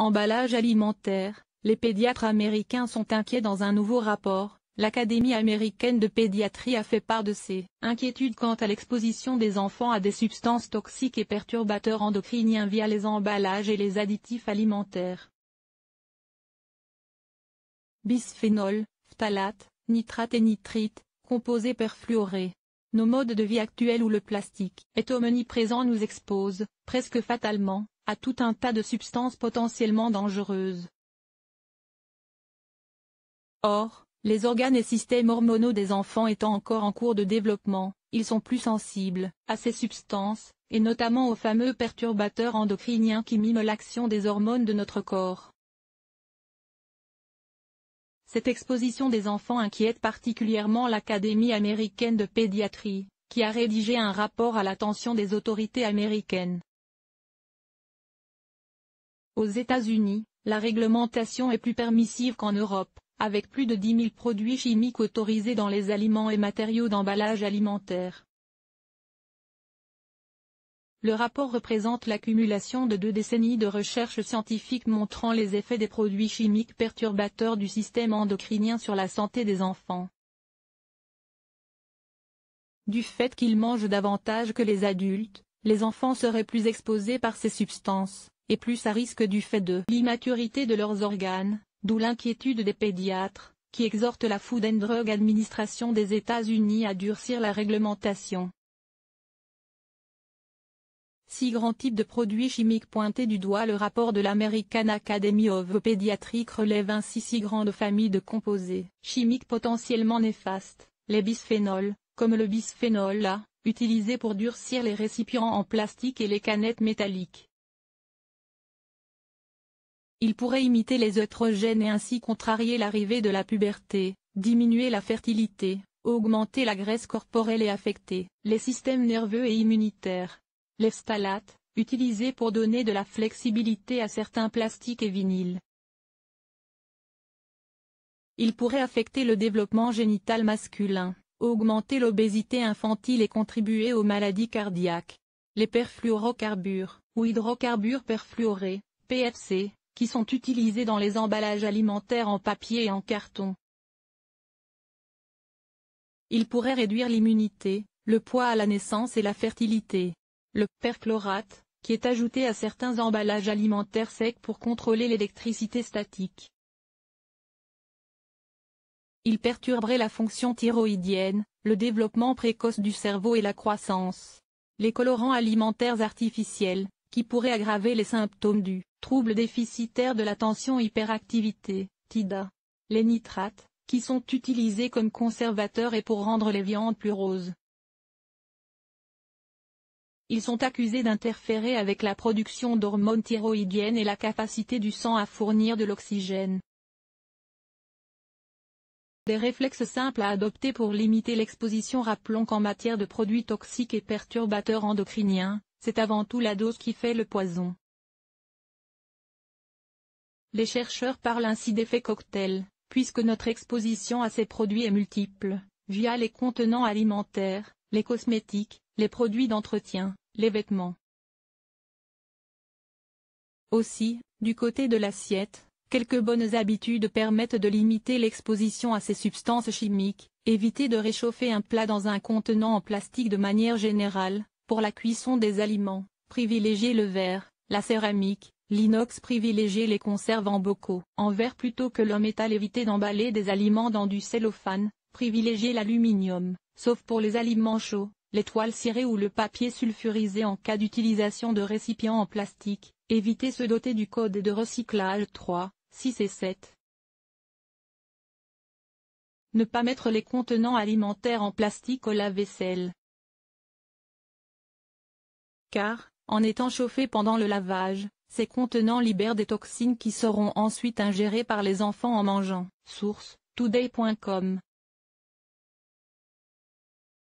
Emballage alimentaire. Les pédiatres américains sont inquiets dans un nouveau rapport. L'Académie américaine de pédiatrie a fait part de ses inquiétudes quant à l'exposition des enfants à des substances toxiques et perturbateurs endocriniens via les emballages et les additifs alimentaires. Bisphénol, phtalate, nitrate et nitrite, composés perfluorés. Nos modes de vie actuels où le plastique est omniprésent nous exposent, presque fatalement, à tout un tas de substances potentiellement dangereuses. Or, les organes et systèmes hormonaux des enfants étant encore en cours de développement, ils sont plus sensibles à ces substances, et notamment aux fameux perturbateurs endocriniens qui miment l'action des hormones de notre corps. Cette exposition des enfants inquiète particulièrement l'Académie américaine de pédiatrie, qui a rédigé un rapport à l'attention des autorités américaines. Aux États-Unis, la réglementation est plus permissive qu'en Europe, avec plus de 10 000 produits chimiques autorisés dans les aliments et matériaux d'emballage alimentaire. Le rapport représente l'accumulation de 2 décennies de recherches scientifiques montrant les effets des produits chimiques perturbateurs du système endocrinien sur la santé des enfants. Du fait qu'ils mangent davantage que les adultes, les enfants seraient plus exposés par ces substances, et plus à risque du fait de l'immaturité de leurs organes, d'où l'inquiétude des pédiatres, qui exhortent la Food and Drug Administration des États-Unis à durcir la réglementation. 6 grands types de produits chimiques pointés du doigt. Le rapport de l'American Academy of Pediatrics relève ainsi 6 grandes familles de composés chimiques potentiellement néfastes. Les bisphénols, comme le bisphénol A, utilisés pour durcir les récipients en plastique et les canettes métalliques. Il pourrait imiter les œstrogènes et ainsi contrarier l'arrivée de la puberté, diminuer la fertilité, augmenter la graisse corporelle et affecter les systèmes nerveux et immunitaires. Les phtalates, utilisés pour donner de la flexibilité à certains plastiques et vinyles. Il pourrait affecter le développement génital masculin, augmenter l'obésité infantile et contribuer aux maladies cardiaques. Les perfluorocarbures, ou hydrocarbures perfluorés, PFC, qui sont utilisés dans les emballages alimentaires en papier et en carton. Il pourrait réduire l'immunité, le poids à la naissance et la fertilité. Le perchlorate, qui est ajouté à certains emballages alimentaires secs pour contrôler l'électricité statique. Il perturberait la fonction thyroïdienne, le développement précoce du cerveau et la croissance. Les colorants alimentaires artificiels, qui pourraient aggraver les symptômes du trouble déficitaire de l'attention hyperactivité, TIDA. Les nitrates, qui sont utilisés comme conservateurs et pour rendre les viandes plus roses. Ils sont accusés d'interférer avec la production d'hormones thyroïdiennes et la capacité du sang à fournir de l'oxygène. Des réflexes simples à adopter pour limiter l'exposition. Rappelons qu'en matière de produits toxiques et perturbateurs endocriniens, c'est avant tout la dose qui fait le poison. Les chercheurs parlent ainsi d'effet cocktail, puisque notre exposition à ces produits est multiple, via les contenants alimentaires, les cosmétiques, les produits d'entretien, les vêtements. Aussi, du côté de l'assiette, quelques bonnes habitudes permettent de limiter l'exposition à ces substances chimiques. Éviter de réchauffer un plat dans un contenant en plastique de manière générale. Pour la cuisson des aliments, privilégiez le verre, la céramique, l'inox. Privilégiez les conserves en bocaux en verre plutôt que le métal. Évitez d'emballer des aliments dans du cellophane. Privilégiez l'aluminium, sauf pour les aliments chauds, les toiles cirées ou le papier sulfurisé en cas d'utilisation de récipients en plastique. Évitez ceux dotés du code de recyclage 3, 6 et 7. Ne pas mettre les contenants alimentaires en plastique au lave-vaisselle. Car, en étant chauffés pendant le lavage, ces contenants libèrent des toxines qui seront ensuite ingérées par les enfants en mangeant. Source: today.com